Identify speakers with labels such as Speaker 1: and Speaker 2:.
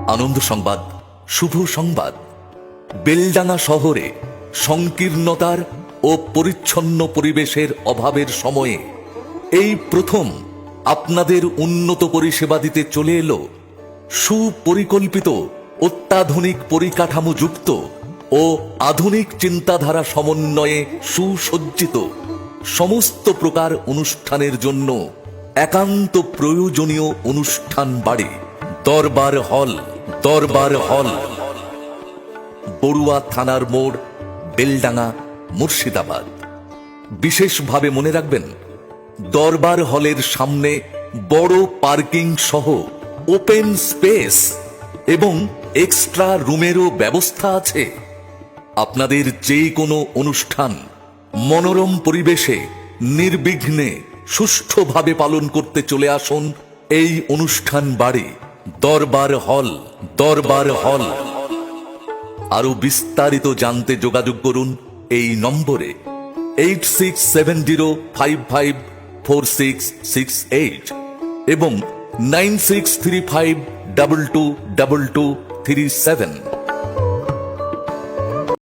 Speaker 1: আনন্দ সংবাদ, শুভ সংবাদ। বেলডাঙ্গা শহরে সংকীর্ণতার ও পরিচ্ছন্ন পরিবেশের অভাবের সময়ে এই প্রথম আপনাদের উন্নত পরিষেবা দিতে চলে এলো সুপরিকল্পিত, অত্যাধুনিক পরিকাঠামো যুক্ত ও আধুনিক চিন্তাধারা সমন্বয়ে সুসজ্জিত সমস্ত প্রকার অনুষ্ঠানের জন্য একান্ত প্রয়োজনীয় অনুষ্ঠান বাড়ি দরবার হল। দরবার হল, বড়ুয়া থানার মোড়, বেলডাঙ্গা, মুর্শিদাবাদ। বিশেষভাবে মনে রাখবেন, দরবার হলের সামনে বড় পার্কিং সহ ওপেন স্পেস এবং এক্সট্রা রুমেরও ব্যবস্থা আছে। আপনাদের যে কোনো অনুষ্ঠান মনোরম পরিবেশে নির্বিঘ্নে সুষ্ঠুভাবে পালন করতে চলে আসুন এই অনুষ্ঠান বাড়ি দরবার হল। দরবার হল। আরো বিস্তারিত জানতে যোগাযোগ করুন এই নম্বরে 8670554668 এবং 9635222237।